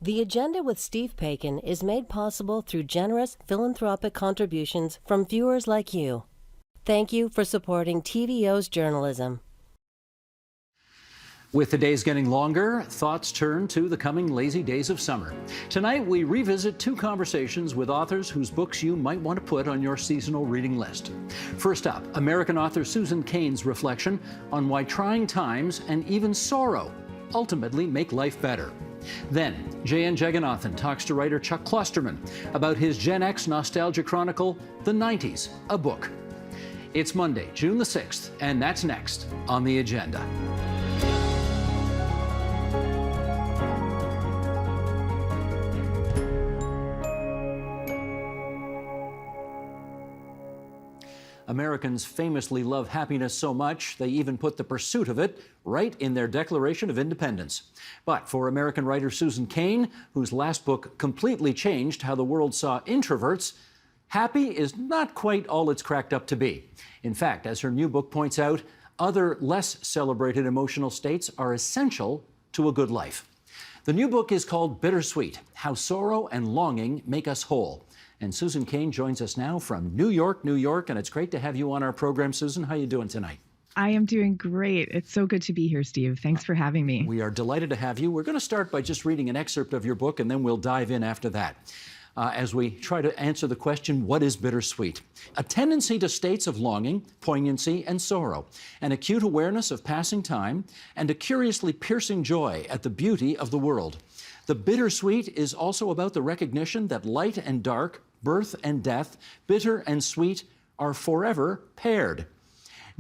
The Agenda with Steve Paikin is made possible through generous philanthropic contributions from viewers like you. Thank you for supporting TVO's journalism. With the days getting longer, thoughts turn to the coming lazy days of summer. Tonight, we revisit two conversations with authors whose books you might want to put on your seasonal reading list. First up, American author Susan Cain's reflection on why trying times and even sorrow ultimately make life better. Then, J.N. Jagannathan talks to writer Chuck Klosterman about his Gen X nostalgia chronicle, The 90s, a book. It's Monday, June the 6th, and that's next on The Agenda. Americans famously love happiness so much, they even put the pursuit of it right in their Declaration of Independence. But for American writer Susan Cain, whose last book completely changed how the world saw introverts, happy is not quite all it's cracked up to be. In fact, as her new book points out, other less celebrated emotional states are essential to a good life. The new book is called Bittersweet: How Sorrow and Longing Make Us Whole. And Susan Cain joins us now from New York, and it's great to have you on our program. Susan, how are you doing tonight? I am doing great. It's so good to be here, Steve. Thanks for having me. We are delighted to have you. We're going to start by just reading an excerpt of your book, and then we'll dive in after that. As we try to answer the question, what is bittersweet? A tendency to states of longing, poignancy, and sorrow, an acute awareness of passing time, and a curiously piercing joy at the beauty of the world. The bittersweet is also about the recognition that light and dark, birth and death, bitter and sweet, are forever paired.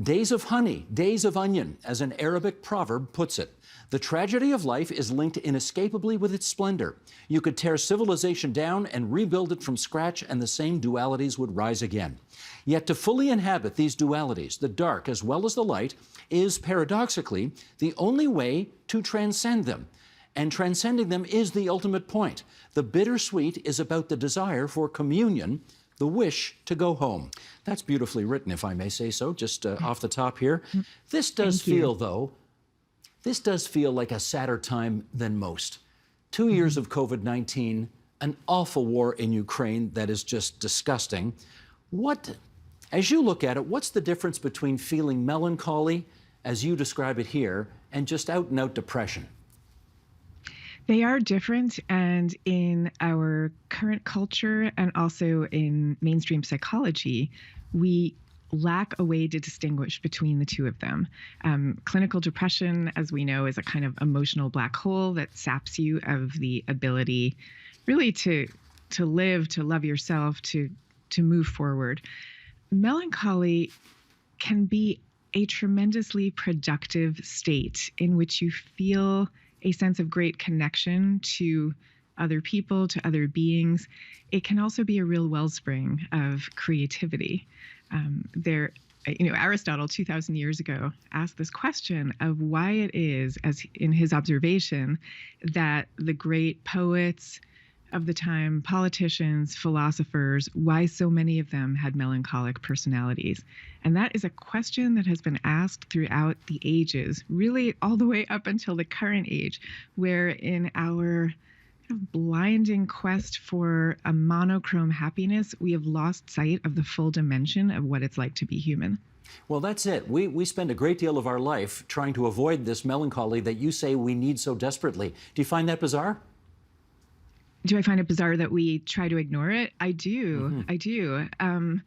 Days of honey, days of onion, as an Arabic proverb puts it. The tragedy of life is linked inescapably with its splendor. You could tear civilization down and rebuild it from scratch, and the same dualities would rise again. Yet to fully inhabit these dualities, the dark as well as the light, is paradoxically the only way to transcend them. And transcending them is the ultimate point. The bittersweet is about the desire for communion, the wish to go home. That's beautifully written, if I may say so, just off the top here. This does feel, though, this does feel like a sadder time than most. 2 years of COVID-19, an awful war in Ukraine that is just disgusting. As you look at it, what's the difference between feeling melancholy, as you describe it here, and just out-and-out depression? They are different, and in our current culture and also in mainstream psychology, we lack a way to distinguish between the two of them. Clinical depression, as we know, is a kind of emotional black hole that saps you of the ability really to live, to love yourself, to move forward. Melancholy can be a tremendously productive state in which you feel a sense of great connection to other people, to other beings. It can also be a real wellspring of creativity. Aristotle 2,000 years ago asked this question of why it is, as in his observation, that the great poets of the time, politicians, philosophers, why so many of them had melancholic personalities. And that is a question that has been asked throughout the ages, really all the way up until the current age, where in our blinding quest for a monochrome happiness, we have lost sight of the full dimension of what it's like to be human. Well, that's it. We spend a great deal of our life trying to avoid this melancholy that you say we need so desperately. Do you find that bizarre? Do I find it bizarre that we try to ignore it? I do. Mm-hmm. I do. And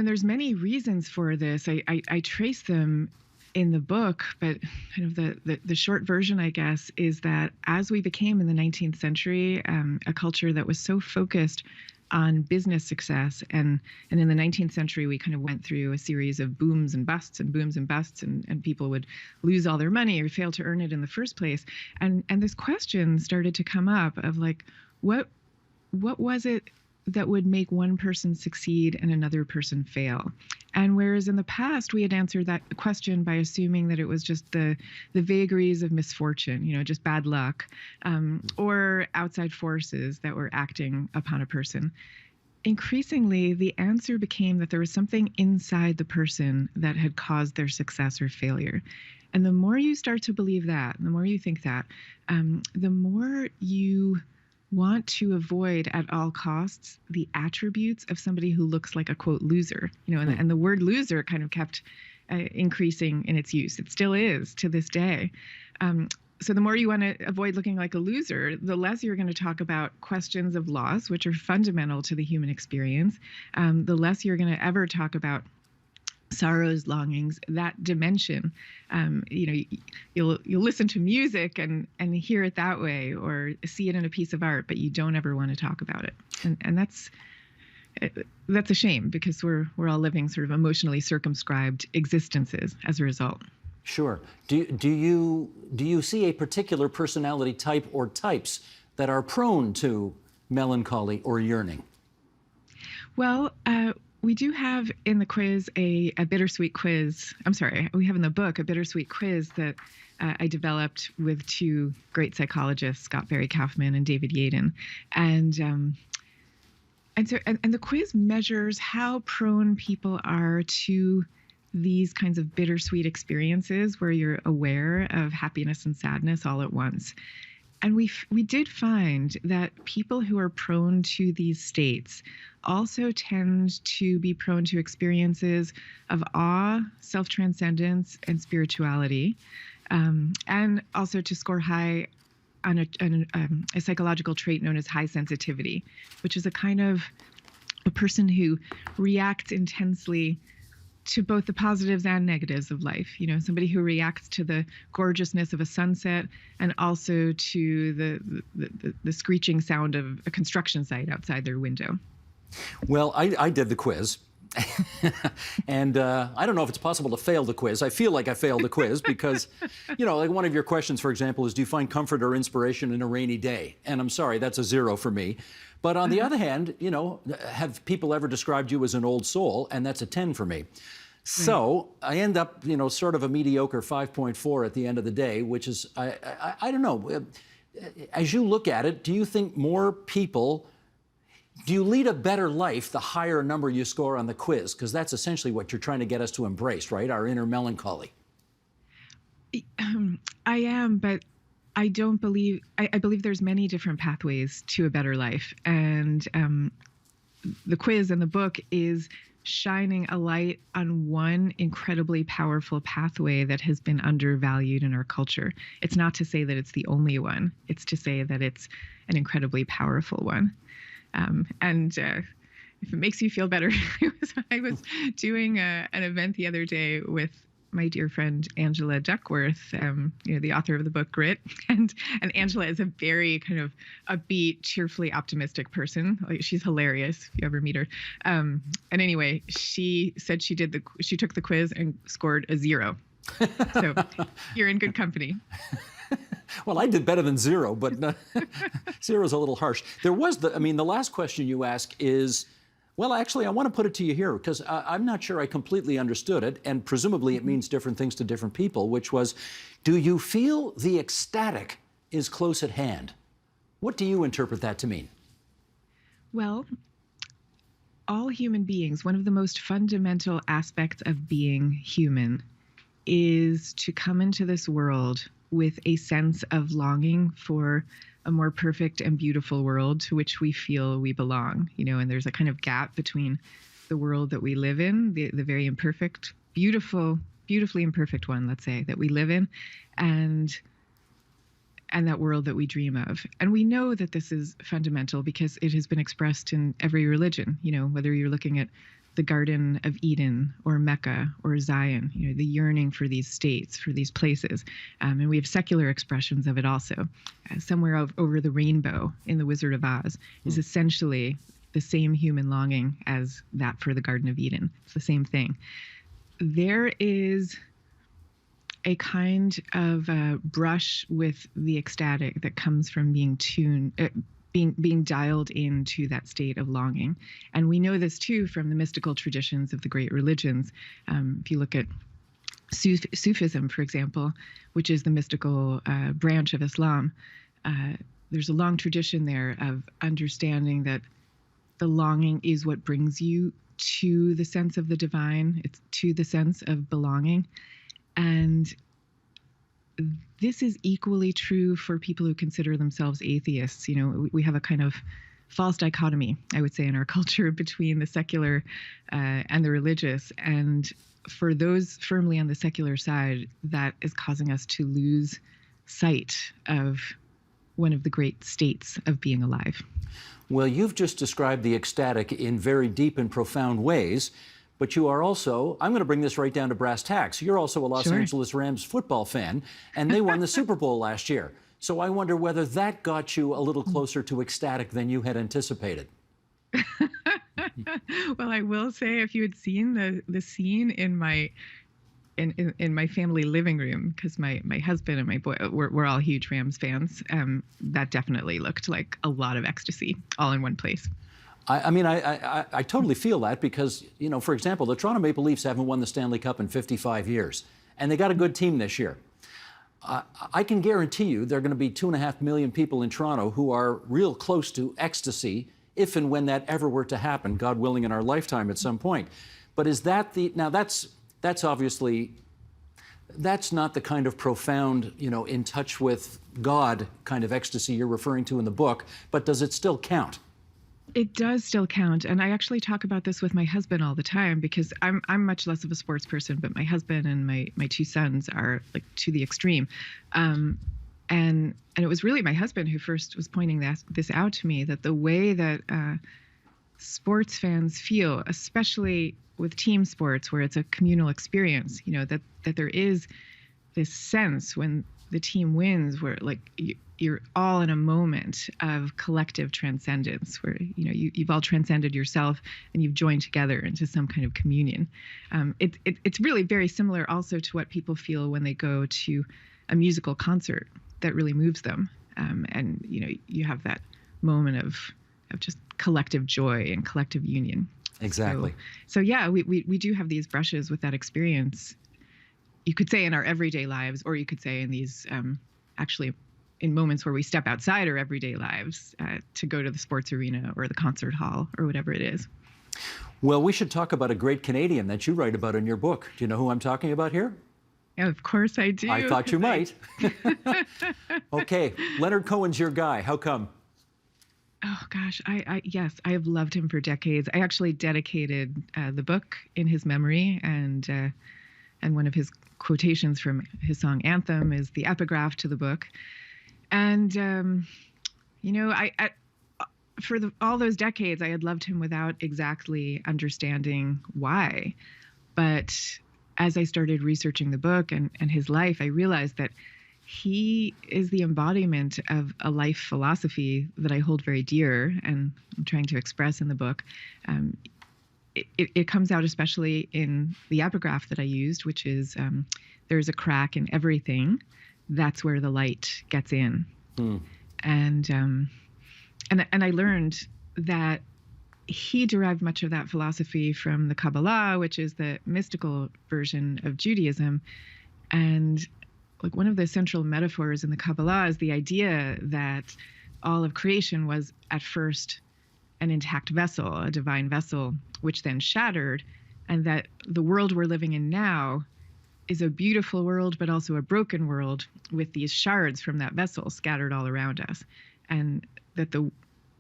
there's many reasons for this. I trace them in the book, but kind of the short version, I guess, is that as we became in the 19th century, a culture that was so focused on business success, and in the 19th century, we kind of went through a series of booms and busts, and people would lose all their money or fail to earn it in the first place. And this question started to come up of like, what was it that would make one person succeed and another person fail? And whereas in the past we had answered that question by assuming that it was just the vagaries of misfortune, just bad luck, or outside forces that were acting upon a person. increasingly, the answer became that there was something inside the person that had caused their success or failure. And the more you start to believe that, the more you think that, the more you want to avoid at all costs the attributes of somebody who looks like a, quote, loser. And the word loser kind of kept increasing in its use. It still is to this day. So the more you want to avoid looking like a loser, the less you're going to talk about questions of loss, which are fundamental to the human experience. The less you're going to ever talk about sorrows, longings, that dimension. You'll listen to music and hear it that way, or see it in a piece of art, but you don't ever want to talk about it. And that's a shame, because we're all living sort of emotionally circumscribed existences as a result. Sure. Do you see a particular personality type or types that are prone to melancholy or yearning? Well, we do have in the quiz a bittersweet quiz. I'm sorry, we have in the book a bittersweet quiz that I developed with two great psychologists, Scott Barry Kaufman and David Yaden. And the quiz measures how prone people are to these kinds of bittersweet experiences where you're aware of happiness and sadness all at once. And we did find that people who are prone to these states also tend to be prone to experiences of awe, self-transcendence, and spirituality, and also to score high on a psychological trait known as high sensitivity, which is a kind of a person who reacts intensely to both the positives and negatives of life. Somebody who reacts to the gorgeousness of a sunset and also to the screeching sound of a construction site outside their window. Well, I did the quiz. And I don't know if it's possible to fail the quiz. I feel like I failed the quiz because, like one of your questions, for example, is, do you find comfort or inspiration in a rainy day? And I'm sorry, that's a 0 for me. But on the other hand, have people ever described you as an old soul? And that's a 10 for me. So I end up, sort of a mediocre 5.4 at the end of the day, which is, I don't know. As you look at it, do you think more people, do you lead a better life the higher number you score on the quiz? Because that's essentially what you're trying to get us to embrace, right? Our inner melancholy. I am, but I don't believe, I believe there's many different pathways to a better life. And the quiz in the book is shining a light on one incredibly powerful pathway that has been undervalued in our culture. It's not to say that it's the only one. It's to say that it's an incredibly powerful one. And if it makes you feel better, I was doing an event the other day with my dear friend Angela Duckworth, the author of the book Grit, and Angela is a very kind of upbeat, cheerfully optimistic person. Like, she's hilarious if you ever meet her. And anyway, she said she took the quiz and scored a 0. So you're in good company. Well, I did better than 0, but 0 is a little harsh. There was the last question you ask is, well, actually, I want to put it to you here because I'm not sure I completely understood it, and presumably it means different things to different people, which was, do you feel the ecstatic is close at hand? What do you interpret that to mean? Well, all human beings, one of the most fundamental aspects of being human is to come into this world with a sense of longing for a more perfect and beautiful world to which we feel we belong, and there's a kind of gap between the world that we live in, the very imperfect, beautifully imperfect one, let's say, that we live in, and that world that we dream of. And we know that this is fundamental because it has been expressed in every religion, whether you're looking at the Garden of Eden or Mecca or Zion, the yearning for these states, for these places. And we have secular expressions of it also. Somewhere over the rainbow in The Wizard of Oz is essentially the same human longing as that for the Garden of Eden. It's the same thing. There is a kind of brush with the ecstatic that comes from being being dialed into that state of longing. And we know this too from the mystical traditions of the great religions. If you look at Sufism, for example, which is the mystical branch of Islam, there's a long tradition there of understanding that the longing is what brings you to the sense of the divine. It's to the sense of belonging. And this is equally true for people who consider themselves atheists. You know, we have a kind of false dichotomy, I would say, in our culture between the secular and the religious. And for those firmly on the secular side, that is causing us to lose sight of one of the great states of being alive. Well, you've just described the ecstatic in very deep and profound ways, but you are also, I'm going to bring this right down to brass tacks, you're also a Los Angeles Rams football fan, and they won the Super Bowl last year. So I wonder whether that got you a little closer to ecstatic than you had anticipated. Well, I will say, if you had seen the scene in my family living room, because my husband and my boy, we're all huge Rams fans, that definitely looked like a lot of ecstasy all in one place. I mean, I totally feel that because, you know, for example, the Toronto Maple Leafs haven't won the Stanley Cup in 55 years, and they got a good team this year. I can guarantee you there are going to be 2.5 million people in Toronto who are real close to ecstasy if and when that ever were to happen, God willing, in our lifetime at some point. But is that the, now that's obviously, that's not the kind of profound, you know, in touch with God kind of ecstasy you're referring to in the book, but does it still count? It does still count. And I actually talk about this with my husband all the time, because I'm much less of a sports person, but my husband and my two sons are like to the extreme. And it was really my husband who first was pointing this out to me, that the way that sports fans feel, especially with team sports where it's a communal experience, you know, that there is this sense when the team wins where like you're all in a moment of collective transcendence, where, you know, you've all transcended yourself and you've joined together into some kind of communion. It's really very similar also to what people feel when they go to a musical concert that really moves them. And, you know, you have that moment of just collective joy and collective union. Exactly. So yeah, we do have these brushes with that experience. You could say in our everyday lives, or you could say in these actually in moments where we step outside our everyday lives to go to the sports arena or the concert hall or whatever it is. Well, we should talk about a great Canadian that you write about in your book. Do you know who I'm talking about here? Yeah, of course I do. I thought you might. Okay, Leonard Cohen's your guy. How come? Oh gosh, yes, I have loved him for decades. I actually dedicated the book in his memory, and one of his quotations from his song Anthem is the epigraph to the book. And you know, for all those decades, I had loved him without exactly understanding why. But as I started researching the book and his life, I realized that he is the embodiment of a life philosophy that I hold very dear and I'm trying to express in the book. It comes out especially in the epigraph that I used, which is there's a crack in everything. That's where the light gets in. And I learned that he derived much of that philosophy from the Kabbalah, which is the mystical version of Judaism. And like one of the central metaphors in the Kabbalah is the idea that all of creation was at first an intact vessel, a divine vessel, which then shattered, and that the world we're living in now is a beautiful world, but also a broken world with these shards from that vessel scattered all around us. And that the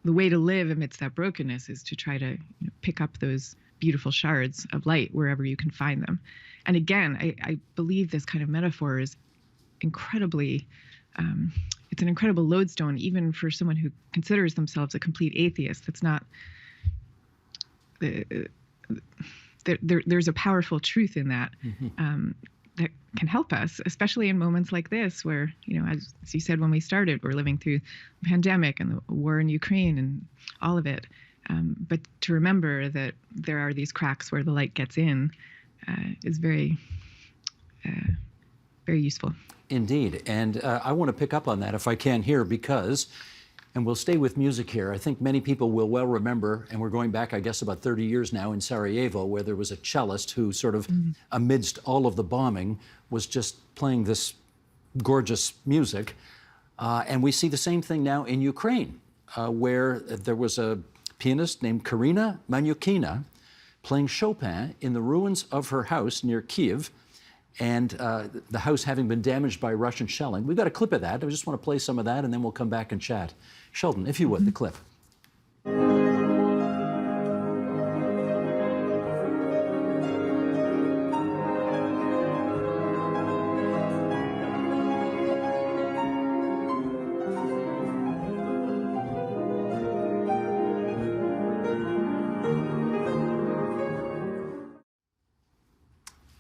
way to live amidst that brokenness is to try to pick up those beautiful shards of light wherever you can find them. And again, I believe this kind of metaphor is incredibly, it's an incredible lodestone, even for someone who considers themselves a complete atheist. That's not, there's a powerful truth in that, that can help us, especially in moments like this where, you know, as you said when we started, we're living through the pandemic and the war in Ukraine and all of it. But to remember that there are these cracks where the light gets in is very, very useful. Indeed. And I want to pick up on that if I can here because, and we'll stay with music here, I think many people will well remember, and we're going back, I guess, about 30 years now in Sarajevo, where there was a cellist who sort of, amidst all of the bombing, was just playing this gorgeous music. And we see the same thing now in Ukraine, where there was a pianist named Karina Maniukina, playing Chopin in the ruins of her house near Kiev, and the house having been damaged by Russian shelling. We've got a clip of that. I just want to play some of that, and then we'll come back and chat. Sheldon, if you would, the clip.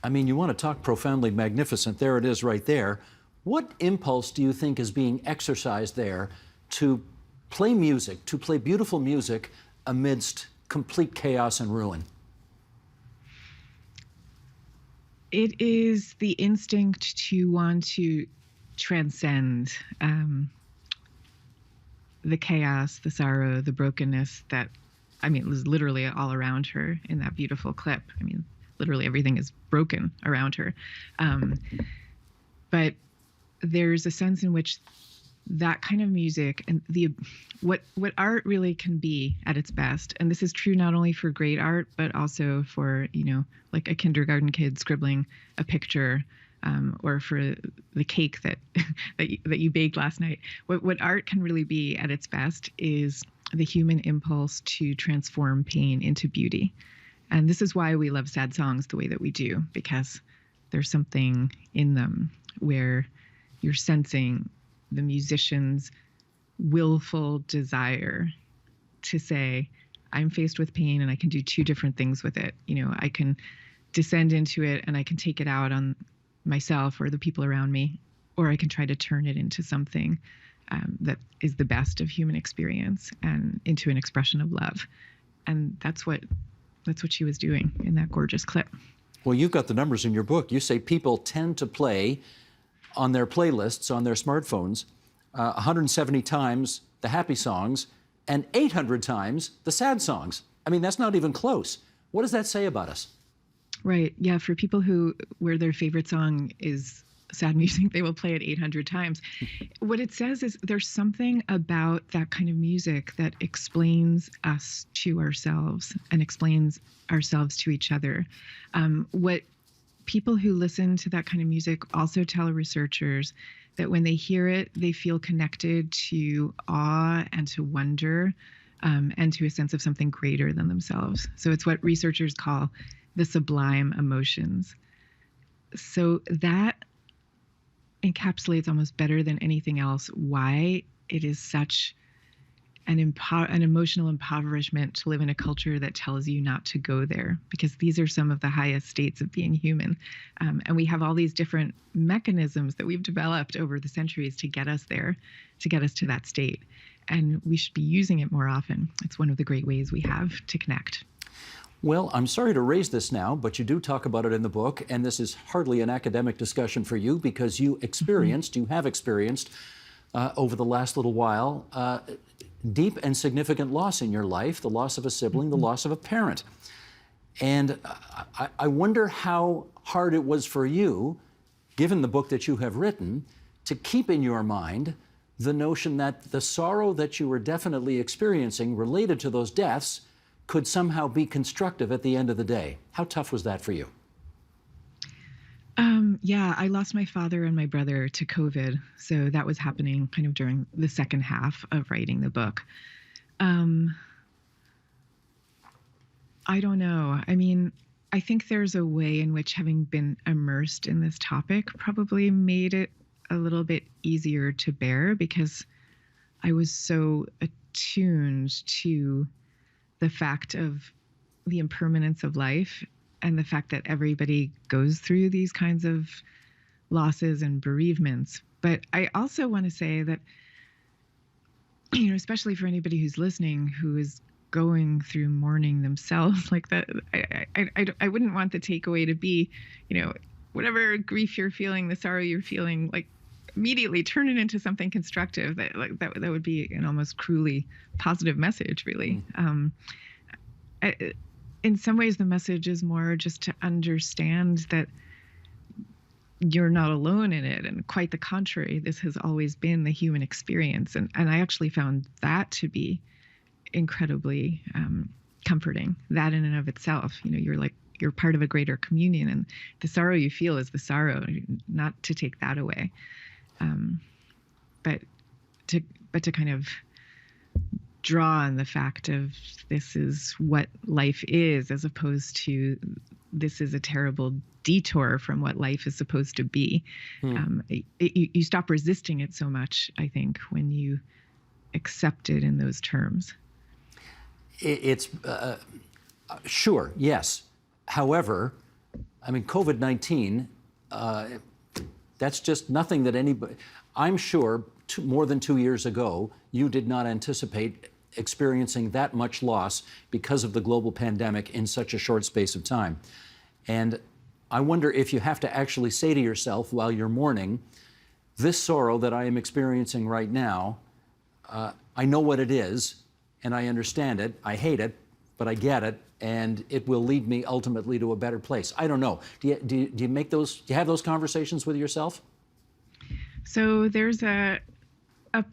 I mean, you want to talk profoundly magnificent. There it is right there. What impulse do you think is being exercised there to play music, to play beautiful music amidst complete chaos and ruin? It is the instinct to want to transcend the chaos, the sorrow, the brokenness that, I mean, it was literally all around her in that beautiful clip. I mean, literally everything is broken around her. But there's a sense in which that kind of music and what art really can be at its best, and this is true not only for great art, but also for, like a kindergarten kid scribbling a picture, or for the cake that you baked last night. What art can really be at its best is the human impulse to transform pain into beauty. And this is why we love sad songs the way that we do, because there's something in them where you're sensing the musician's willful desire to say, I'm faced with pain and I can do two different things with it. I can descend into it and I can take it out on myself or the people around me, or I can try to turn it into something that is the best of human experience and into an expression of love. And that's what she was doing in that gorgeous clip. Well, you've got the numbers in your book. You say people tend to play on their playlists, on their smartphones, 170 times the happy songs and 800 times the sad songs. I mean, that's not even close. What does that say about us? Right. Yeah. For people where their favorite song is sad music, they will play it 800 times. What it says is there's something about that kind of music that explains us to ourselves and explains ourselves to each other. What people who listen to that kind of music also tell researchers that when they hear it, they feel connected to awe and to wonder, and to a sense of something greater than themselves. So it's what researchers call the sublime emotions. So that encapsulates almost better than anything else why it is such an emotional impoverishment to live in a culture that tells you not to go there, because these are some of the highest states of being human. And we have all these different mechanisms that we've developed over the centuries to get us there, to get us to that state. And we should be using it more often. It's one of the great ways we have to connect. Well, I'm sorry to raise this now, but you do talk about it in the book, and this is hardly an academic discussion for you because you have experienced over the last little while, deep and significant loss in your life, the loss of a sibling, the loss of a parent. And I wonder how hard it was for you, given the book that you have written, to keep in your mind the notion that the sorrow that you were definitely experiencing related to those deaths could somehow be constructive at the end of the day. How tough was that for you? Yeah, I lost my father and my brother to COVID. So that was happening kind of during the second half of writing the book. I don't know. I mean, I think there's a way in which having been immersed in this topic probably made it a little bit easier to bear, because I was so attuned to the fact of the impermanence of life and the fact that everybody goes through these kinds of losses and bereavements. But I also want to say that, especially for anybody who's listening who is going through mourning themselves like that, I wouldn't want the takeaway to be, whatever grief you're feeling, the sorrow you're feeling, like immediately turn it into something constructive. That would be an almost cruelly positive message, really. In some ways, the message is more just to understand that you're not alone in it, and quite the contrary, this has always been the human experience. And I actually found that to be incredibly comforting. That in and of itself, you're part of a greater communion, and the sorrow you feel is the sorrow, not to take that away, but to kind of draw on the fact of this is what life is, as opposed to this is a terrible detour from what life is supposed to be. You stop resisting it so much, I think, when you accept it in those terms. It's sure, yes. However, I mean, COVID-19, that's just nothing that anybody, I'm sure more than 2 years ago, you did not anticipate experiencing that much loss because of the global pandemic in such a short space of time. And I wonder if you have to actually say to yourself while you're mourning, this sorrow that I am experiencing right now, I know what it is, and I understand it. I hate it, but I get it, and it will lead me ultimately to a better place. I don't know. Do you make those? Do you have those conversations with yourself? So there's a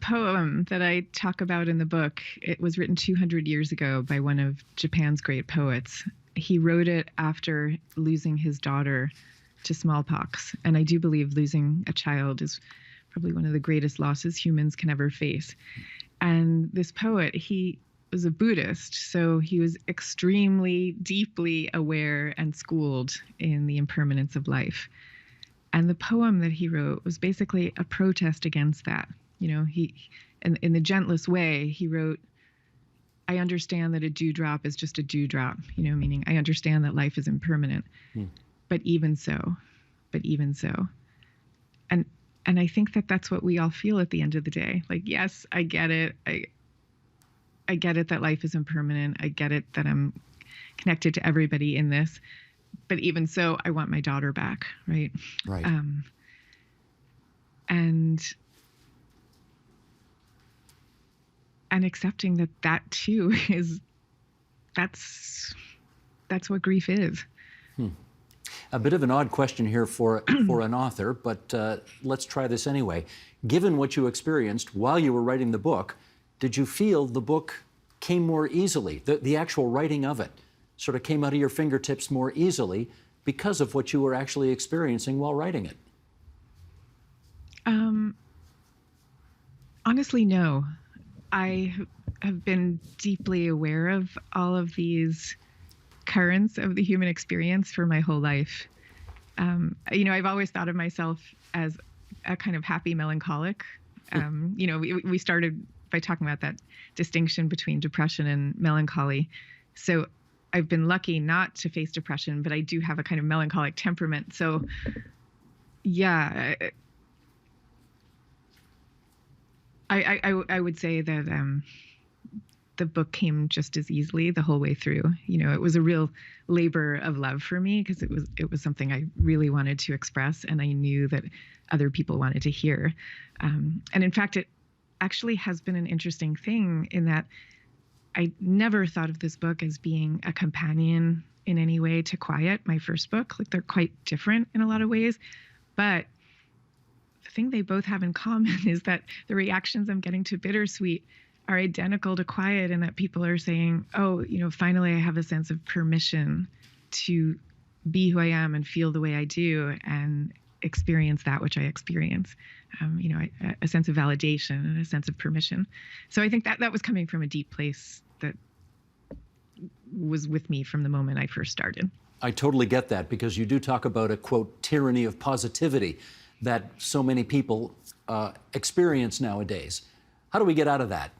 poem that I talk about in the book. It was written 200 years ago by one of Japan's great poets. He wrote it after losing his daughter to smallpox, and I do believe losing a child is probably one of the greatest losses humans can ever face. And this poet, he was a Buddhist, so he was extremely deeply aware and schooled in the impermanence of life. And the poem that he wrote was basically a protest against that. He, in the gentlest way, he wrote, I understand that a dewdrop is just a dewdrop, meaning I understand that life is impermanent, but even so. And I think that that's what we all feel at the end of the day. Like, yes, I get it. I get it that life is impermanent. I get it that I'm connected to everybody in this. But even so, I want my daughter back, right? Right. And accepting that too that's what grief is. A bit of an odd question here for an author, but let's try this anyway. Given what you experienced while you were writing the book, did you feel the book came more easily? The actual writing of it sort of came out of your fingertips more easily because of what you were actually experiencing while writing it? Honestly, no. I have been deeply aware of all of these currents of the human experience for my whole life. I've always thought of myself as a kind of happy melancholic. We started by talking about that distinction between depression and melancholy. So I've been lucky not to face depression, but I do have a kind of melancholic temperament. So yeah, I would say that the book came just as easily the whole way through. It was a real labor of love for me because it was something I really wanted to express, and I knew that other people wanted to hear. And in fact, it actually has been an interesting thing in that I never thought of this book as being a companion in any way to Quiet, my first book. Like, they're quite different in a lot of ways, but the thing they both have in common is that the reactions I'm getting to Bittersweet are identical to Quiet, in that people are saying, oh, finally I have a sense of permission to be who I am and feel the way I do and experience that which I experience. A sense of validation and a sense of permission. So I think that was coming from a deep place that was with me from the moment I first started. I totally get that, because you do talk about a, quote, tyranny of positivity that so many people experience nowadays. How do we get out of that?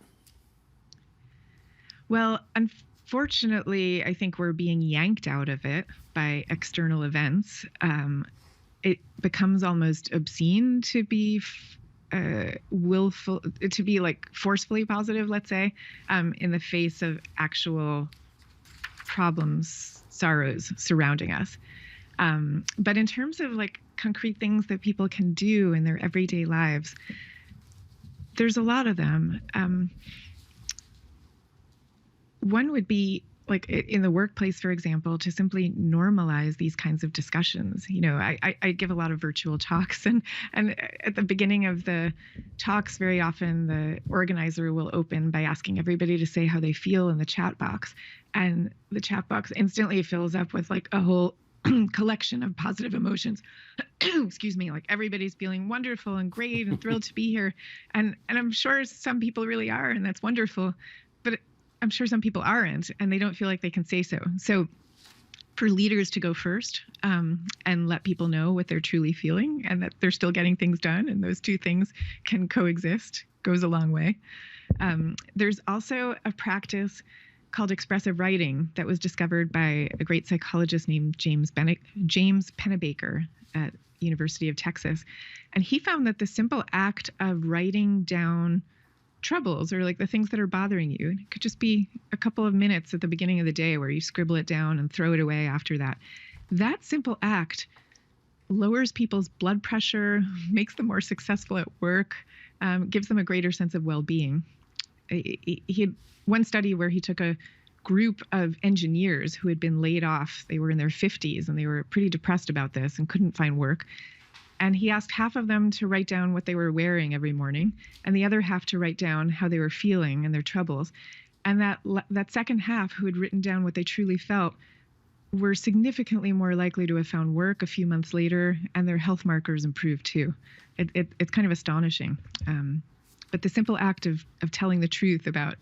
Well, unfortunately, I think we're being yanked out of it by external events. It becomes almost obscene to be willful, to be like forcefully positive, let's say, in the face of actual problems, sorrows surrounding us. But in terms of like concrete things that people can do in their everyday lives, there's a lot of them. One would be like in the workplace, for example, to simply normalize these kinds of discussions. I give a lot of virtual talks, and at the beginning of the talks, very often the organizer will open by asking everybody to say how they feel in the chat box. And the chat box instantly fills up with like a whole collection of positive emotions. Excuse me, like everybody's feeling wonderful and great and thrilled to be here. And I'm sure some people really are, and that's wonderful. But I'm sure some people aren't, and they don't feel like they can say so. So for leaders to go first and let people know what they're truly feeling and that they're still getting things done, and those two things can coexist, goes a long way. There's also a practice called expressive writing that was discovered by a great psychologist named James Pennebaker at University of Texas. And he found that the simple act of writing down troubles or like the things that are bothering you, it could just be a couple of minutes at the beginning of the day where you scribble it down and throw it away after that. That simple act lowers people's blood pressure, makes them more successful at work, gives them a greater sense of well-being. He had one study where he took a group of engineers who had been laid off. They were in their 50s and they were pretty depressed about this and couldn't find work. And he asked half of them to write down what they were wearing every morning, and the other half to write down how they were feeling and their troubles. And that second half, who had written down what they truly felt, were significantly more likely to have found work a few months later, and their health markers improved too. It's kind of astonishing. But the simple act of telling the truth about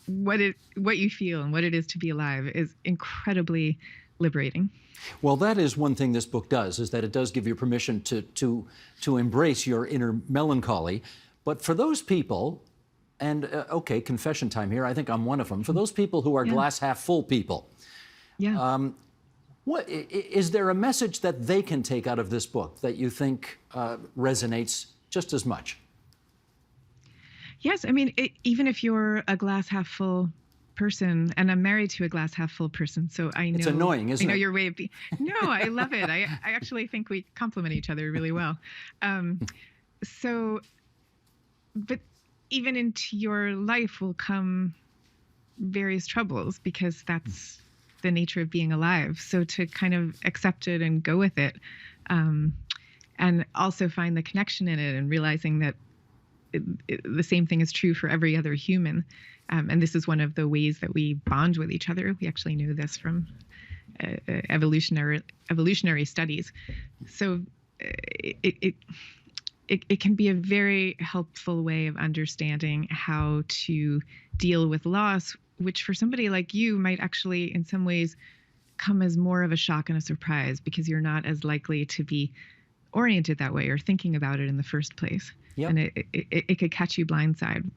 what you feel and what it is to be alive is incredibly liberating. Well, that is one thing this book does, is that it does give you permission to embrace your inner melancholy. But for those people, and okay, confession time here, I think I'm one of them, for those people who are glass half full people, what is there a message that they can take out of this book that you think resonates just as much? Yes, I mean, even if you're a glass half full person, and I'm married to a glass half full person, so I know it's annoying, isn't it? I know your way of being. No, I love it. I actually think we complement each other really well. But even into your life will come various troubles because that's the nature of being alive. So to kind of accept it and go with it, and also find the connection in it and realizing that the same thing is true for every other human. And this is one of the ways that we bond with each other. We actually know this from evolutionary studies. So it can be a very helpful way of understanding how to deal with loss, which for somebody like you might actually in some ways come as more of a shock and a surprise because you're not as likely to be oriented that way or thinking about it in the first place. Yep. And it could catch you blindside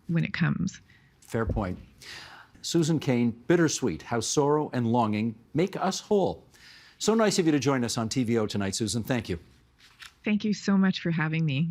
when it comes. Fair point. Susan Cain, Bittersweet, How Sorrow and Longing Make Us Whole. So nice of you to join us on TVO tonight, Susan. Thank you. Thank you so much for having me.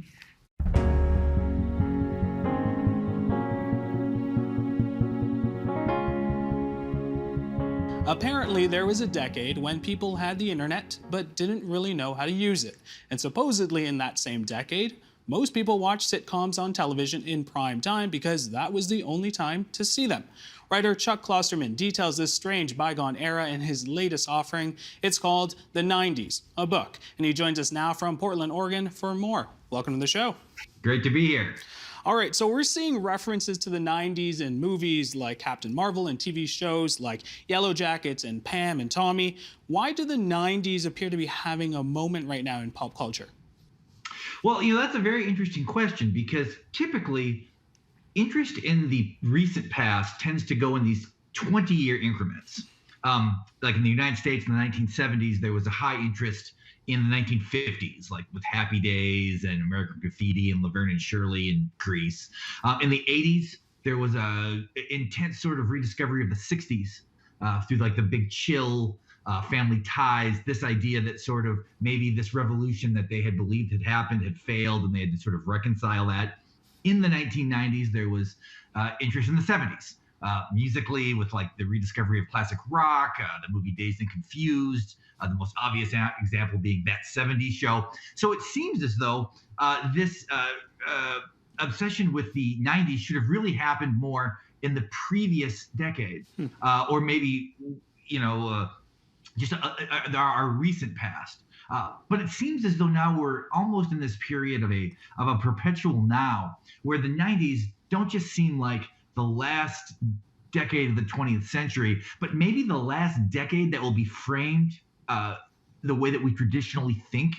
Apparently, there was a decade when people had the internet but didn't really know how to use it. And supposedly in that same decade, most people watched sitcoms on television in prime time because that was the only time to see them. Writer Chuck Klosterman details this strange bygone era in his latest offering. It's called The 90s, a book. And he joins us now from Portland, Oregon for more. Welcome to the show. Great to be here. All right, so we're seeing references to the 90s in movies like Captain Marvel and TV shows like Yellow Jackets and Pam and Tommy. Why do the 90s appear to be having a moment right now in pop culture? Well, that's a very interesting question because typically interest in the recent past tends to go in these 20-year increments. Like in the United States in the 1970s, there was a high interest in the 1950s, like with Happy Days and American Graffiti and Laverne and Shirley and Grease. In the 80s, there was a intense sort of rediscovery of the 60s through like the Big Chill, Family Ties, this idea that sort of maybe this revolution that they had believed had happened had failed and they had to sort of reconcile that. In the 1990s, there was interest in the 70s. Musically, with like the rediscovery of classic rock, the movie Dazed and Confused, the most obvious example being That 70s Show. So it seems as though this obsession with the 90s should have really happened more in the previous decade, or maybe, just our recent past. But it seems as though now we're almost in this period of a perpetual now, where the 90s don't just seem like the last decade of the 20th century, but maybe the last decade that will be framed the way that we traditionally think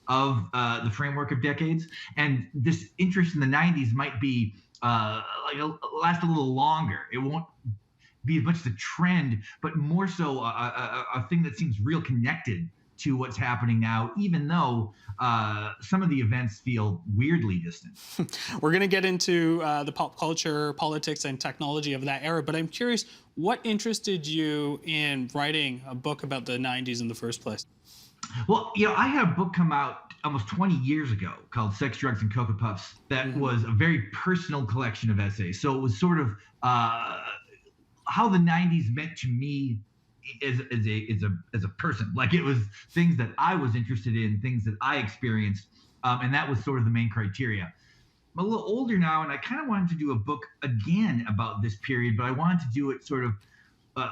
of the framework of decades. And this interest in the 90s might be last a little longer. It won't be as much the trend, but more so a thing that seems real connected to what's happening now, even though some of the events feel weirdly distant. We're going to get into the pop culture, politics, and technology of that era, but I'm curious, what interested you in writing a book about the 90s in the first place? Well, I had a book come out almost 20 years ago called Sex, Drugs, and Cocoa Puffs that was a very personal collection of essays. So it was sort of how the 90s meant to me as a person. Like, it was things that I was interested in, things that I experienced, and that was sort of the main criteria. I'm a little older now, and I kind of wanted to do a book again about this period, but I wanted to do it sort of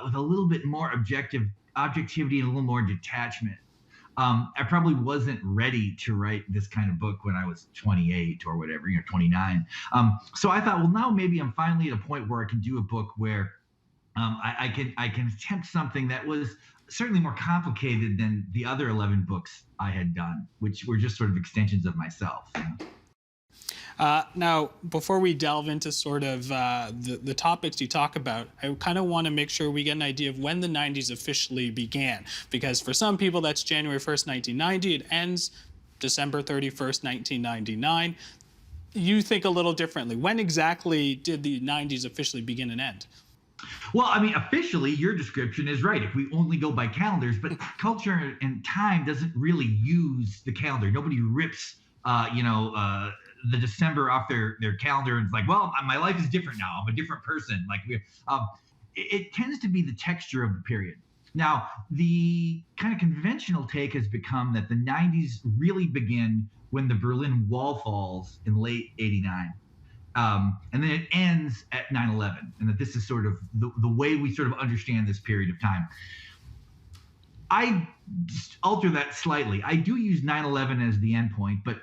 with a little bit more objectivity and a little more detachment. I probably wasn't ready to write this kind of book when I was 28 or whatever, 29. So I thought, well, now maybe I'm finally at a point where I can do a book where I can attempt something that was certainly more complicated than the other 11 books I had done, which were just sort of extensions of myself. Now, before we delve into sort of the topics you talk about, I kind of want to make sure we get an idea of when the 90s officially began. Because for some people, that's January 1st, 1990. It ends December 31st, 1999. You think a little differently. When exactly did the 90s officially begin and end? Well, I mean, officially, your description is right if we only go by calendars, but culture and time doesn't really use the calendar. Nobody rips, the December off their calendar and it's like, well, my life is different now. I'm a different person. Like, it tends to be the texture of the period. Now, the kind of conventional take has become that the 90s really begin when the Berlin Wall falls in late '89. And then it ends at 9/11, and that this is sort of the way we sort of understand this period of time. I just alter that slightly. I do use 9/11 as the endpoint, but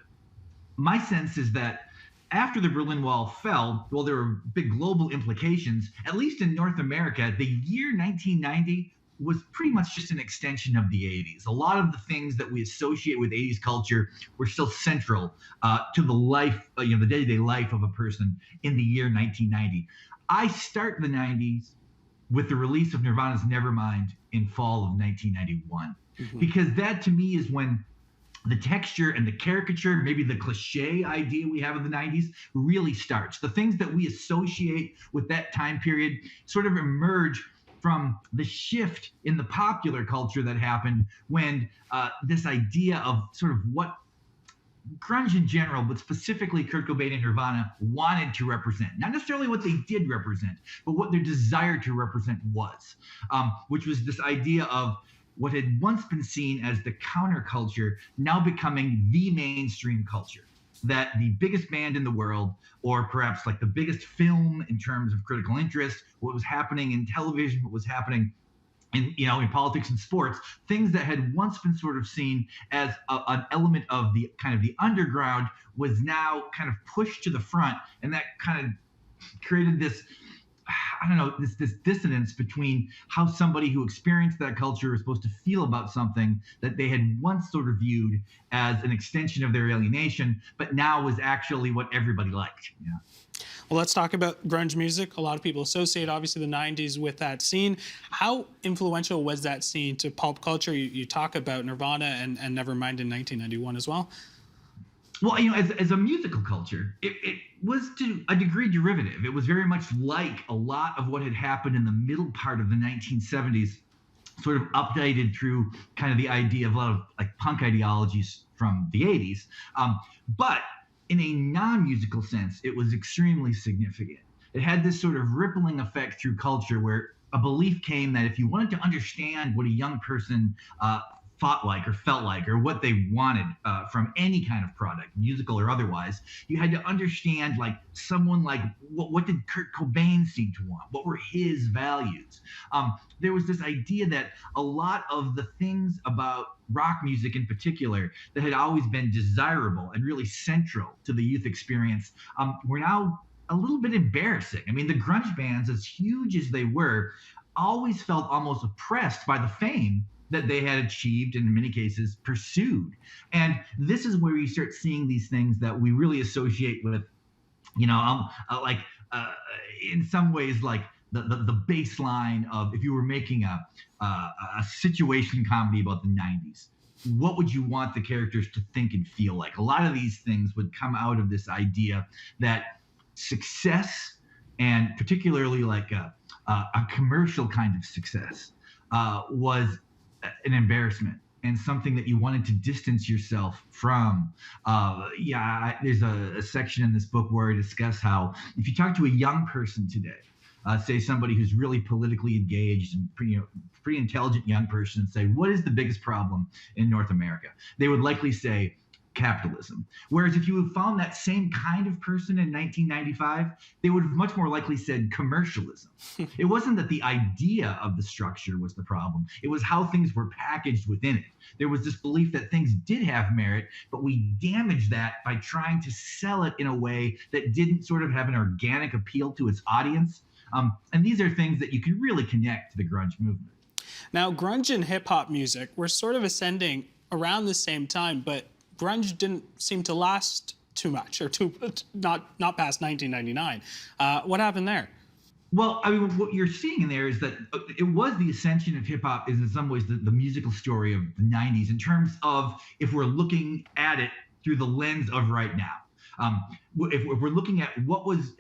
my sense is that after the Berlin Wall fell, well, there were big global implications. At least in North America, the year 1990 was pretty much just an extension of the 80s. A lot of the things that we associate with 80s culture were still central to the life, the day-to-day life of a person in the year 1990. I start the 90s with the release of Nirvana's Nevermind in fall of 1991, because that to me is when the texture and the caricature, maybe the cliche idea we have of the 90s really starts. The things that we associate with that time period sort of emerge from the shift in the popular culture that happened when this idea of sort of what grunge in general, but specifically Kurt Cobain and Nirvana wanted to represent. Not necessarily what they did represent, but what their desire to represent was, which was this idea of what had once been seen as the counterculture now becoming the mainstream culture. That the biggest band in the world, or perhaps like the biggest film in terms of critical interest, what was happening in television, what was happening in politics and sports, things that had once been sort of seen as an element of the kind of the underground was now kind of pushed to the front, and that kind of created this, I don't know, this dissonance between how somebody who experienced that culture is supposed to feel about something that they had once sort of viewed as an extension of their alienation, but now was actually what everybody liked. Yeah. Well, let's talk about grunge music. A lot of people associate, obviously, the 90s with that scene. How influential was that scene to pop culture? You talk about Nirvana and Nevermind in 1991 as well. Well, as a musical culture, it was to a degree derivative. It was very much like a lot of what had happened in the middle part of the 1970s, sort of updated through kind of the idea of a lot of like punk ideologies from the 80s. But in a non-musical sense, it was extremely significant. It had this sort of rippling effect through culture where a belief came that if you wanted to understand what a young person thought like or felt like or what they wanted from any kind of product, musical or otherwise. You had to understand like someone like what did Kurt Cobain seem to want? What were his values? There was this idea that a lot of the things about rock music in particular that had always been desirable and really central to the youth experience were now a little bit embarrassing. I mean, the grunge bands, as huge as they were, always felt almost oppressed by the fame that they had achieved and in many cases pursued. And this is where you start seeing these things that we really associate with, in some ways like the baseline of if you were making a situation comedy about the 90s. What would you want the characters to think and feel like? A lot of these things would come out of this idea that success, and particularly like a commercial kind of success, was an embarrassment and something that you wanted to distance yourself from. There's a section in this book where I discuss how if you talk to a young person today, say somebody who's really politically engaged and pretty intelligent young person, and say, what is the biggest problem in North America? They would likely say capitalism. Whereas if you had found that same kind of person in 1995, they would have much more likely said commercialism. It wasn't that the idea of the structure was the problem. It was how things were packaged within it. There was this belief that things did have merit, but we damaged that by trying to sell it in a way that didn't sort of have an organic appeal to its audience. And these are things that you can really connect to the grunge movement. Now, grunge and hip-hop music were sort of ascending around the same time, but grunge didn't seem to last too much, or not past 1999. What happened there? Well, I mean, what you're seeing in there is that it was the ascension of hip-hop is in some ways the musical story of the 90s in terms of if we're looking at it through the lens of right now. If we're looking at what was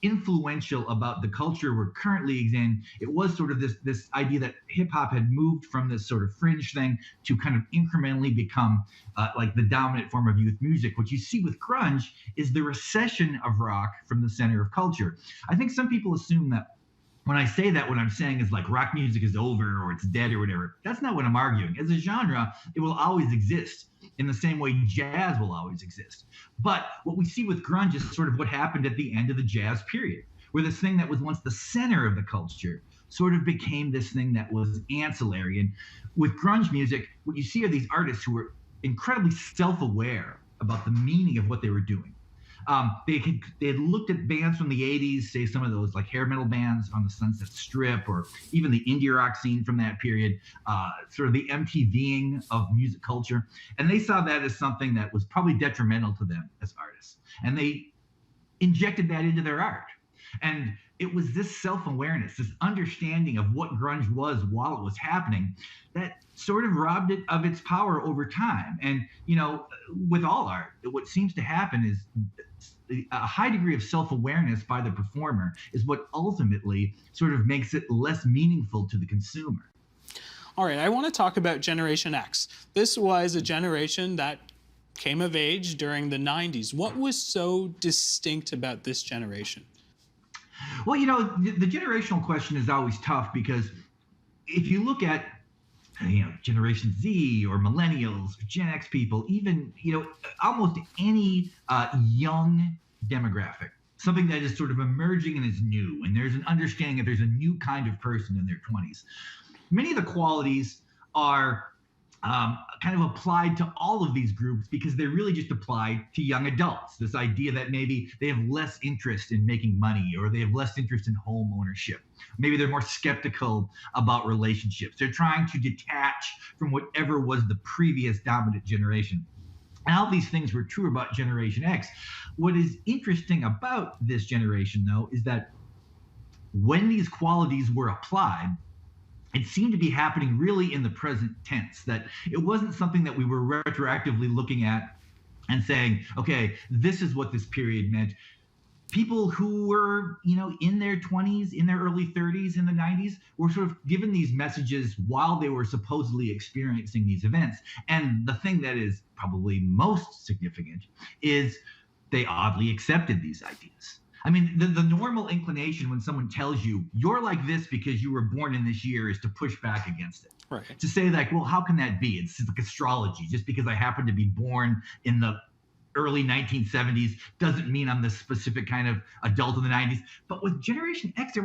influential about the culture we're currently in, it was sort of this idea that hip hop had moved from this sort of fringe thing to kind of incrementally become like the dominant form of youth music. What you see with grunge is the recession of rock from the center of culture. I think some people assume that when I say that, what I'm saying is like rock music is over or it's dead or whatever. That's not what I'm arguing. As a genre, it will always exist in the same way jazz will always exist. But what we see with grunge is sort of what happened at the end of the jazz period, where this thing that was once the center of the culture sort of became this thing that was ancillary. And with grunge music, what you see are these artists who were incredibly self-aware about the meaning of what they were doing. They had looked at bands from the 80s, say some of those like hair metal bands on the Sunset Strip, or even the indie rock scene from that period, sort of the MTVing of music culture. And they saw that as something that was probably detrimental to them as artists. And they injected that into their art. And it was this self-awareness, this understanding of what grunge was while it was happening, that sort of robbed it of its power over time. And, with all art, what seems to happen is a high degree of self-awareness by the performer is what ultimately sort of makes it less meaningful to the consumer. All right, I want to talk about Generation X. This was a generation that came of age during the 90s. What was so distinct about this generation? Well, the generational question is always tough because if you look at, Generation Z or millennials, or Gen X people, even, almost any young demographic, something that is sort of emerging and is new, and there's an understanding that there's a new kind of person in their 20s. Many of the qualities are kind of applied to all of these groups because they're really just applied to young adults. This idea that maybe they have less interest in making money, or they have less interest in home ownership. Maybe they're more skeptical about relationships. They're trying to detach from whatever was the previous dominant generation. And all these things were true about Generation X. What is interesting about this generation, though, is that when these qualities were applied, it seemed to be happening really in the present tense, that it wasn't something that we were retroactively looking at and saying, okay, this is what this period meant. People who were, in their 20s, in their early 30s, in the 90s, were sort of given these messages while they were supposedly experiencing these events. And the thing that is probably most significant is they oddly accepted these ideas. I mean, the normal inclination when someone tells you you're like this because you were born in this year is to push back against it. Right. To say like, well, how can that be? It's like astrology. Just because I happen to be born in the early 1970s doesn't mean I'm the specific kind of adult in the 90s. But with Generation X,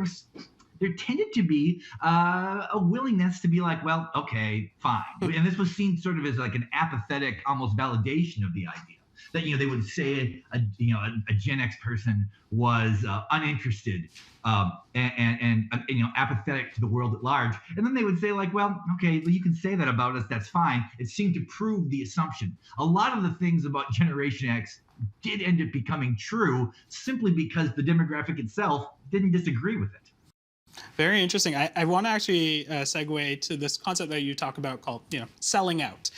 there tended to be a willingness to be like, well, okay, fine. And this was seen sort of as like an apathetic, almost validation of the idea that, they would say a Gen X person was uninterested and apathetic to the world at large. And then they would say like, well, okay, well, you can say that about us. That's fine. It seemed to prove the assumption. A lot of the things about Generation X did end up becoming true simply because the demographic itself didn't disagree with it. Very interesting. I want to actually segue to this concept that you talk about called, selling out,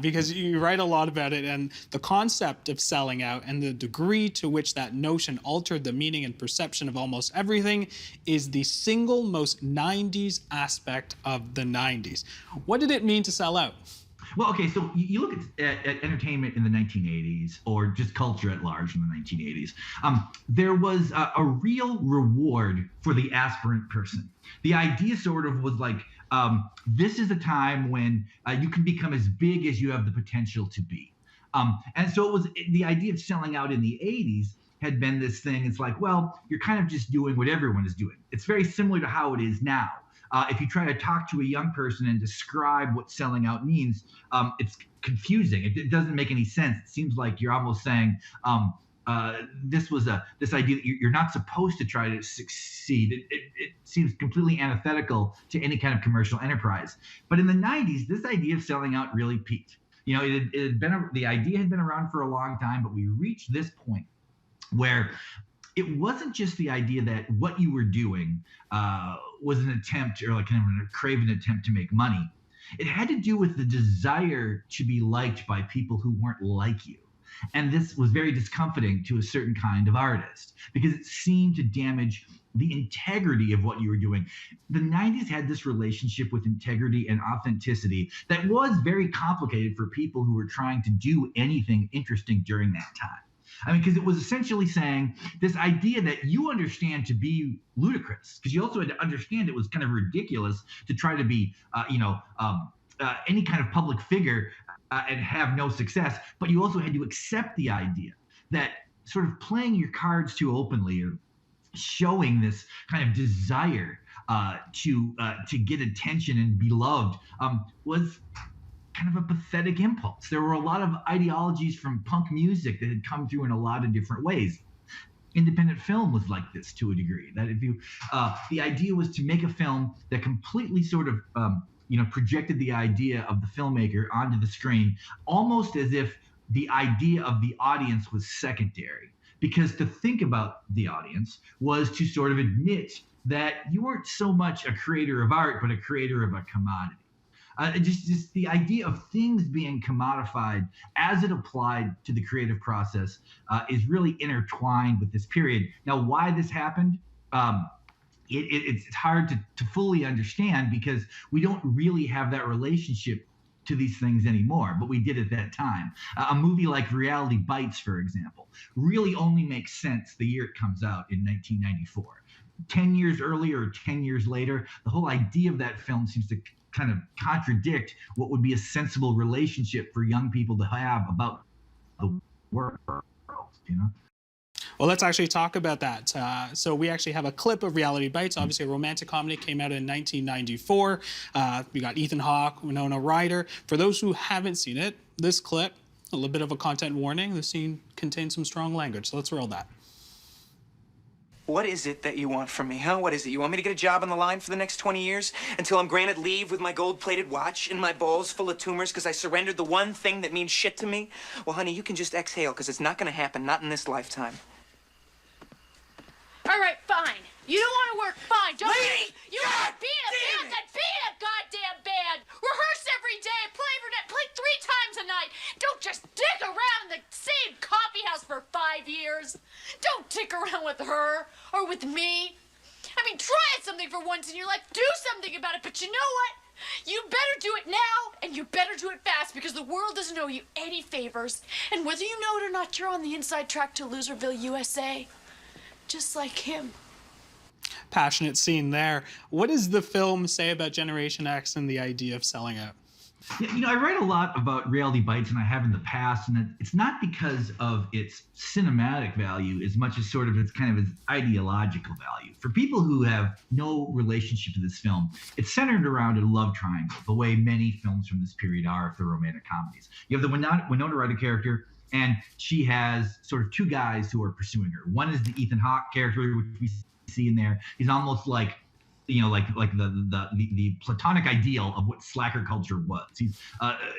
because you write a lot about it, and the concept of selling out and the degree to which that notion altered the meaning and perception of almost everything is the single most 90s aspect of the 90s. What did it mean to sell out? Well, okay, so you look at entertainment in the 1980s, or just culture at large in the 1980s. There was a real reward for the aspirant person. The idea sort of was like, this is a time when you can become as big as you have the potential to be. And so it was the idea of selling out in the 80s had been this thing. It's like, well, you're kind of just doing what everyone is doing. It's very similar to how it is now. If you try to talk to a young person and describe what selling out means, it's confusing. It doesn't make any sense. It seems like you're almost saying this idea that you're not supposed to try to succeed. It seems completely antithetical to any kind of commercial enterprise. But in the 90s, this idea of selling out really peaked. The idea had been around for a long time, but we reached this point where it wasn't just the idea that what you were doing was an attempt, or like kind of a craven attempt to make money. It had to do with the desire to be liked by people who weren't like you. And this was very discomforting to a certain kind of artist because it seemed to damage the integrity of what you were doing. The 90s had this relationship with integrity and authenticity that was very complicated for people who were trying to do anything interesting during that time. I mean, because it was essentially saying this idea that you understand to be ludicrous, because you also had to understand it was kind of ridiculous to try to be, any kind of public figure and have no success. But you also had to accept the idea that sort of playing your cards too openly or showing this kind of desire to get attention and be loved was kind of a pathetic impulse. There were a lot of ideologies from punk music that had come through in a lot of different ways. Independent film was like this to a degree. That if you, the idea was to make a film that completely sort of, projected the idea of the filmmaker onto the screen, almost as if the idea of the audience was secondary. Because to think about the audience was to sort of admit that you weren't so much a creator of art, but a creator of a commodity. Just the idea of things being commodified as it applied to the creative process is really intertwined with this period. Now, why this happened, it's hard to fully understand because we don't really have that relationship to these things anymore, but we did at that time. A movie like Reality Bites, for example, really only makes sense the year it comes out in 1994. 10 years earlier or 10 years later, the whole idea of that film seems to kind of contradict what would be a sensible relationship for young people to have about the world, Well, let's actually talk about that. So we actually have a clip of Reality Bites. Obviously, a romantic comedy, came out in 1994. We got Ethan Hawke, Winona Ryder. For those who haven't seen it, this clip, a little bit of a content warning. The scene contains some strong language, so let's roll that. What is it that you want from me, huh? What is it? You want me to get a job on the line for the next 20 years? Until I'm granted leave with my gold-plated watch and my balls full of tumors because I surrendered the one thing that means shit to me? Well, honey, you can just exhale because it's not going to happen, not in this lifetime. All right, fine. You don't want to work, fine. Don't Lady! You want to be a band, then be a goddamn band. Rehearse every day, play 3 times a night. Don't just dick around in the same coffee house for 5 years. Don't dick around with her or with me. I mean, try something for once in your life. Do something about it, but you know what? You better do it now, and you better do it fast, because the world doesn't owe you any favors. And whether you know it or not, you're on the inside track to Loserville, USA. just like him. Passionate scene there. What does the film say about Generation X and the idea of selling out? Yeah, I write a lot about Reality Bites, and I have in the past, and it's not because of its cinematic value as much as sort of its kind of its ideological value. For people who have no relationship to this film, it's centered around a love triangle, the way many films from this period are if they're romantic comedies. You have the Winona Ryder character, and she has sort of two guys who are pursuing her. One is the Ethan Hawke character, which we see in there. He's almost like the platonic ideal of what slacker culture was. He's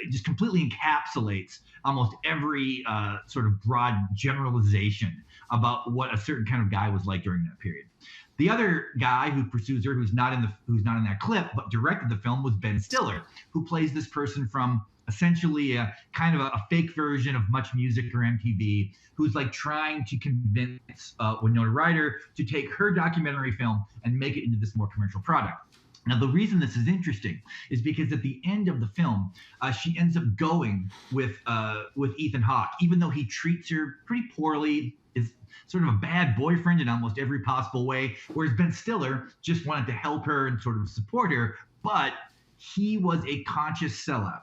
just completely encapsulates almost every sort of broad generalization about what a certain kind of guy was like during that period. The other guy who pursues her, who's not in that clip, but directed the film, was Ben Stiller, who plays this person from essentially a kind of a fake version of Much Music or MTV, who's like trying to convince Winona Ryder to take her documentary film and make it into this more commercial product. Now, the reason this is interesting is because at the end of the film, she ends up going with Ethan Hawke, even though he treats her pretty poorly, is sort of a bad boyfriend in almost every possible way, whereas Ben Stiller just wanted to help her and sort of support her, but he was a conscious sellout.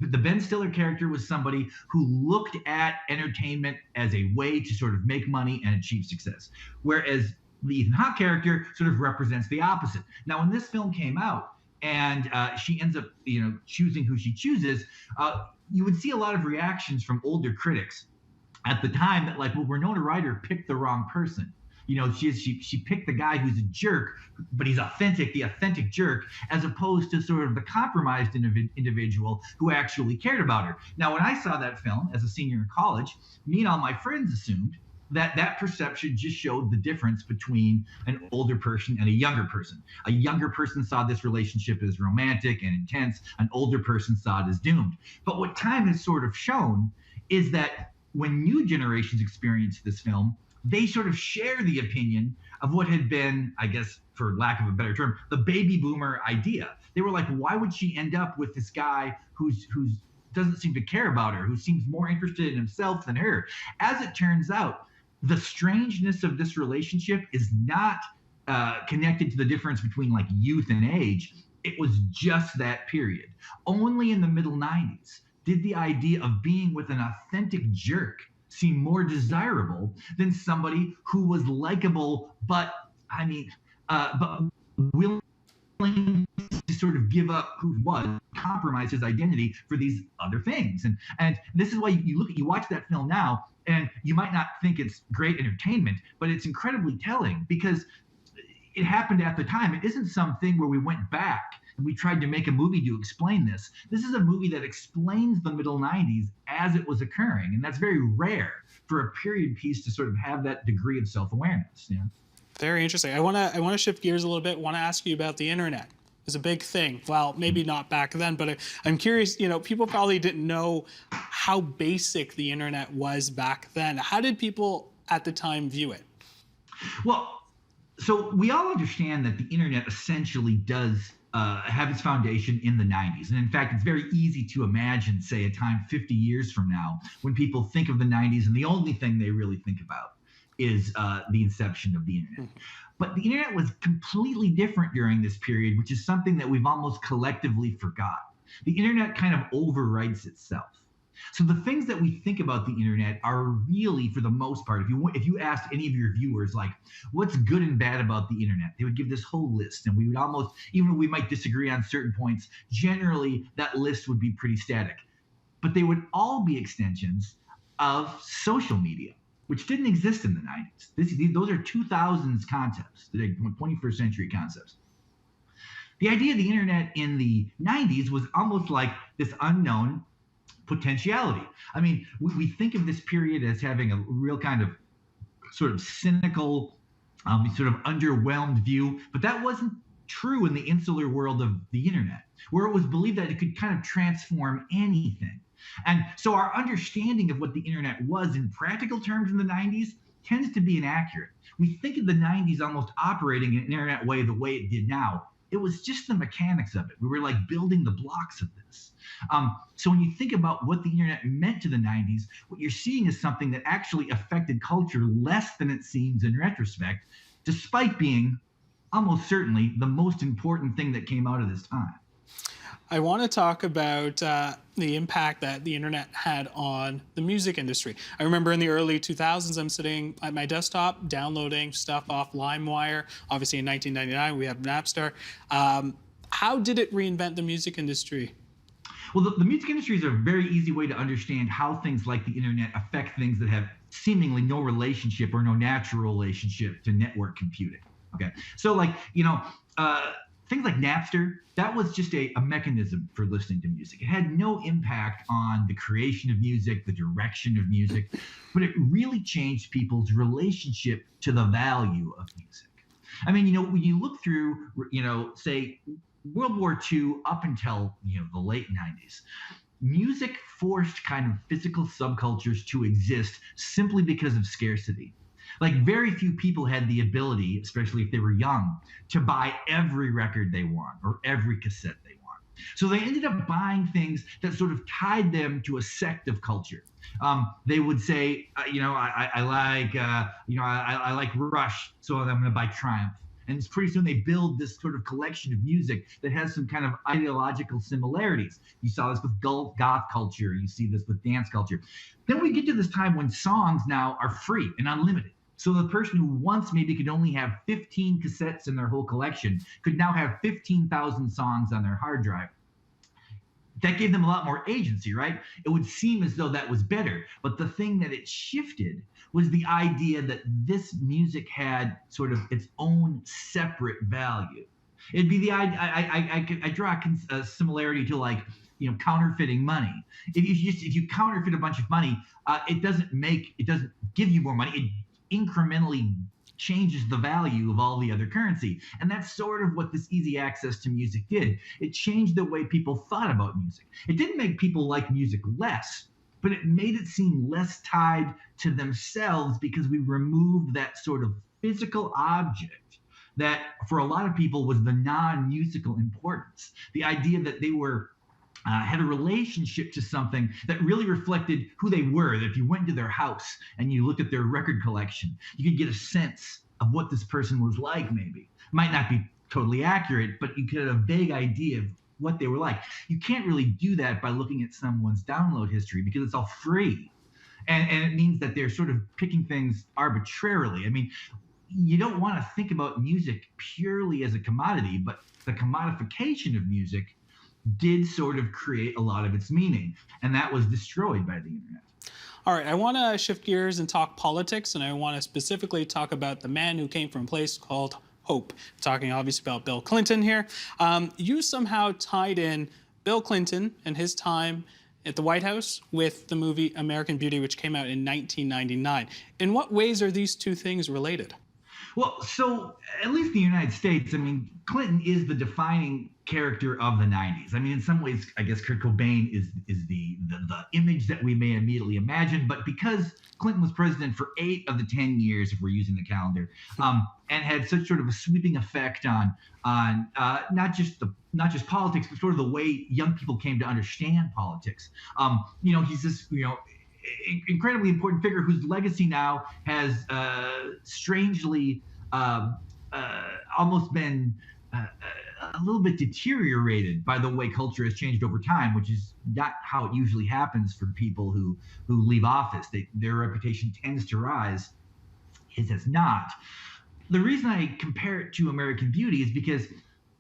The Ben Stiller character was somebody who looked at entertainment as a way to sort of make money and achieve success, whereas the Ethan Hawke character sort of represents the opposite. Now, when this film came out and she ends up, choosing who she chooses, you would see a lot of reactions from older critics at the time that, like, well, Winona Ryder picked the wrong person. She picked the guy who's a jerk, but he's authentic, the authentic jerk, as opposed to sort of the compromised individual who actually cared about her. Now, when I saw that film as a senior in college, me and all my friends assumed that perception just showed the difference between an older person and a younger person. A younger person saw this relationship as romantic and intense. An older person saw it as doomed. But what time has sort of shown is that when new generations experience this film, they sort of share the opinion of what had been, I guess, for lack of a better term, the baby boomer idea. They were like, why would she end up with this guy who's doesn't seem to care about her, who seems more interested in himself than her? As it turns out, the strangeness of this relationship is not connected to the difference between like youth and age. It was just that period. Only in the middle 90s did the idea of being with an authentic jerk seem more desirable than somebody who was likable, but willing to sort of give up who he was, compromise his identity for these other things. And this is why you watch that film now, and you might not think it's great entertainment, but it's incredibly telling because it happened at the time. It isn't something where we went back and we tried to make a movie to explain this. This is a movie that explains the middle 90s as it was occurring. And that's very rare for a period piece to sort of have that degree of self-awareness. Yeah. Very interesting. I want to shift gears a little bit. Want to ask you about the internet. It's a big thing. Well, maybe not back then, but I'm curious, people probably didn't know how basic the internet was back then. How did people at the time view it? Well, so we all understand that the internet essentially does have its foundation in the 90s. And in fact, it's very easy to imagine, say, a time 50 years from now when people think of the 90s and the only thing they really think about is the inception of the internet. But the internet was completely different during this period, which is something that we've almost collectively forgot. The internet kind of overwrites itself. So the things that we think about the internet are really, for the most part, if you asked any of your viewers, like, what's good and bad about the internet, they would give this whole list. And we would almost, even if we might disagree on certain points, generally that list would be pretty static. But they would all be extensions of social media, which didn't exist in the 90s. Those are 2000s concepts, the 21st century concepts. The idea of the internet in the 90s was almost like this unknown potentiality. I mean, we think of this period as having a real kind of sort of cynical, sort of underwhelmed view, but that wasn't true in the insular world of the internet, where it was believed that it could kind of transform anything. And so our understanding of what the internet was in practical terms in the 90s tends to be inaccurate. We think of the 90s almost operating in an internet way the way it did now. It was just the mechanics of it. We were like building the blocks of this. So when you think about what the internet meant to the 90s, what you're seeing is something that actually affected culture less than it seems in retrospect, despite being almost certainly the most important thing that came out of this time. I want to talk about the impact that the internet had on the music industry. I remember in the early 2000s, I'm sitting at my desktop downloading stuff off LimeWire. Obviously, in 1999, we have Napster. How did it reinvent the music industry? Well, the music industry is a very easy way to understand how things like the internet affect things that have seemingly no relationship or no natural relationship to network computing. Okay, so like, things like Napster, that was just a mechanism for listening to music. It had no impact on the creation of music, the direction of music, but it really changed people's relationship to the value of music. I mean, when you look through, say, World War II up until, the late 90s, music forced kind of physical subcultures to exist simply because of scarcity. Like, very few people had the ability, especially if they were young, to buy every record they want or every cassette they want. So they ended up buying things that sort of tied them to a sect of culture. They would say, I like Rush, so I'm going to buy Triumph. And pretty soon they build this sort of collection of music that has some kind of ideological similarities. You saw this with goth culture. You see this with dance culture. Then we get to this time when songs now are free and unlimited. So the person who once maybe could only have 15 cassettes in their whole collection could now have 15,000 songs on their hard drive. That gave them a lot more agency, right? It would seem as though that was better. But the thing that it shifted was the idea that this music had sort of its own separate value. It'd be the idea, I draw a similarity to, like, counterfeiting money. If you counterfeit a bunch of money, it doesn't give you more money. It incrementally changes the value of all the other currency. And that's sort of what this easy access to music did. It changed the way people thought about music. It didn't make people like music less, but it made it seem less tied to themselves because we removed that sort of physical object that for a lot of people was the non-musical importance. The idea that they were had a relationship to something that really reflected who they were. That if you went into their house and you looked at their record collection, you could get a sense of what this person was like, maybe. Might not be totally accurate, but you could have a vague idea of what they were like. You can't really do that by looking at someone's download history because it's all free. And it means that they're sort of picking things arbitrarily. I mean, you don't want to think about music purely as a commodity, but the commodification of music did sort of create a lot of its meaning, and that was destroyed by the internet. All right, I want to shift gears and talk politics, and I want to specifically talk about the man who came from a place called Hope. I'm talking obviously about Bill Clinton here. You somehow tied in Bill Clinton and his time at the White House with the movie American Beauty, which came out in 1999. In what ways are these two things related? Well, so at least in the United States, I mean, Clinton is the defining character of the 90s. I mean, in some ways, I guess Kurt Cobain is the image that we may immediately imagine. But because Clinton was president for 8 of the 10 years, if we're using the calendar, and had such sort of a sweeping effect on not just politics, but sort of the way young people came to understand politics. He's this incredibly important figure whose legacy now has strangely almost been a little bit deteriorated by the way culture has changed over time, which is not how it usually happens for people who leave office. Their reputation tends to rise. His has not. The reason I compare it to American Beauty is because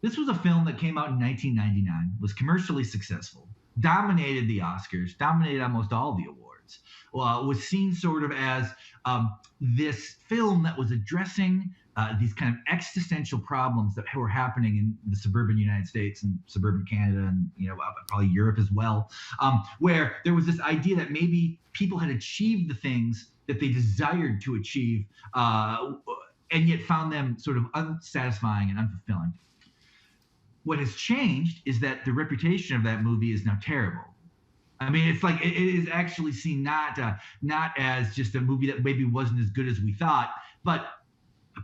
this was a film that came out in 1999, was commercially successful, dominated the Oscars, dominated almost all the awards, was seen sort of as this film that was addressing these kind of existential problems that were happening in the suburban United States and suburban Canada and probably Europe as well, where there was this idea that maybe people had achieved the things that they desired to achieve and yet found them sort of unsatisfying and unfulfilling. What has changed is that the reputation of that movie is now terrible. I mean, it's like it is actually seen not as just a movie that maybe wasn't as good as we thought, but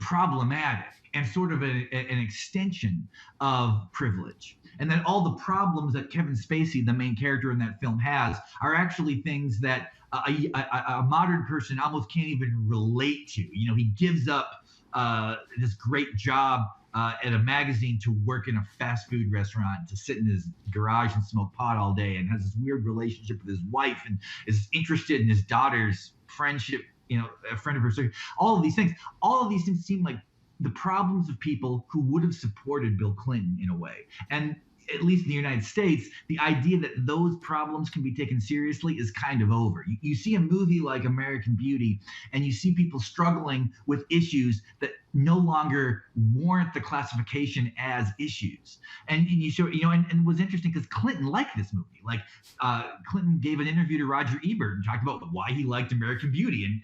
problematic and sort of an extension of privilege. And that all the problems that Kevin Spacey, the main character in that film, has are actually things that a modern person almost can't even relate to. You know, he gives up this great job at a magazine to work in a fast food restaurant, to sit in his garage and smoke pot all day, and has this weird relationship with his wife, and is interested in his daughter's friendship, you know, a friend of hers. All of these things seem like the problems of people who would have supported Bill Clinton in a way. And at least in the United States, the idea that those problems can be taken seriously is kind of over. You see a movie like American Beauty, and you see people struggling with issues that no longer warrant the classification as issues. And you show, you know, and it was interesting because Clinton liked this movie. Like Clinton gave an interview to Roger Ebert and talked about why he liked American Beauty, and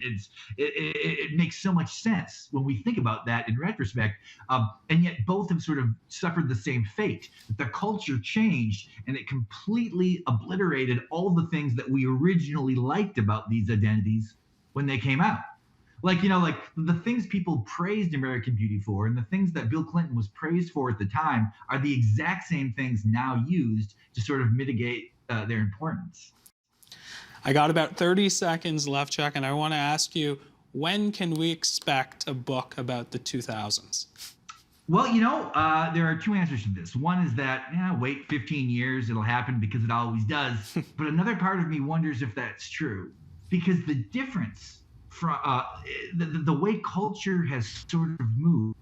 it makes so much sense when we think about that in retrospect. And yet both have sort of suffered the same fate. That the culture changed and it completely obliterated all the things that we originally liked about these identities when they came out. Like, you know, like the things people praised American Beauty for and the things that Bill Clinton was praised for at the time are the exact same things now used to sort of mitigate their importance. I got about 30 seconds left, Chuck, and I want to ask you, when can we expect a book about the 2000s? Well, you know, there are two answers to this. One is that, wait 15 years, it'll happen because it always does. But another part of me wonders if that's true, because the difference from the way culture has sort of moved,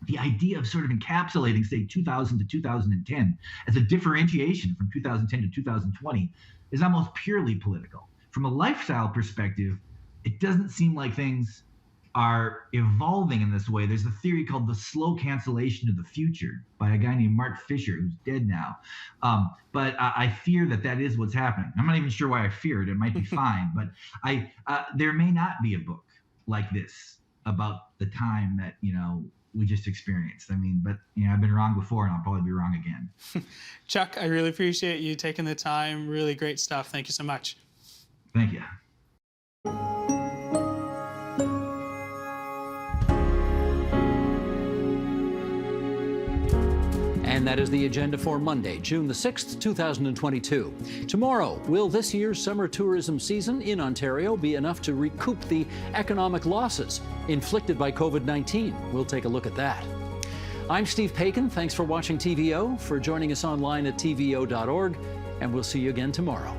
the idea of sort of encapsulating, say, 2000 to 2010 as a differentiation from 2010 to 2020 is almost purely political. From a lifestyle perspective, it doesn't seem like things are evolving in this way. There's a theory called the slow cancellation of the future by a guy named Mark Fisher, who's dead now. But I fear that is what's happening. I'm not even sure why I fear it. It might be fine, but there may not be a book like this about the time that, you know, we just experienced. I mean, but, you know, I've been wrong before and I'll probably be wrong again. Chuck, I really appreciate you taking the time. Really great stuff. Thank you so much. Thank you. And that is the agenda for Monday, June the 6th, 2022. Tomorrow, will this year's summer tourism season in Ontario be enough to recoup the economic losses inflicted by COVID-19? We'll take a look at that. I'm Steve Paikin. Thanks for watching TVO, for joining us online at tvo.org, and we'll see you again tomorrow.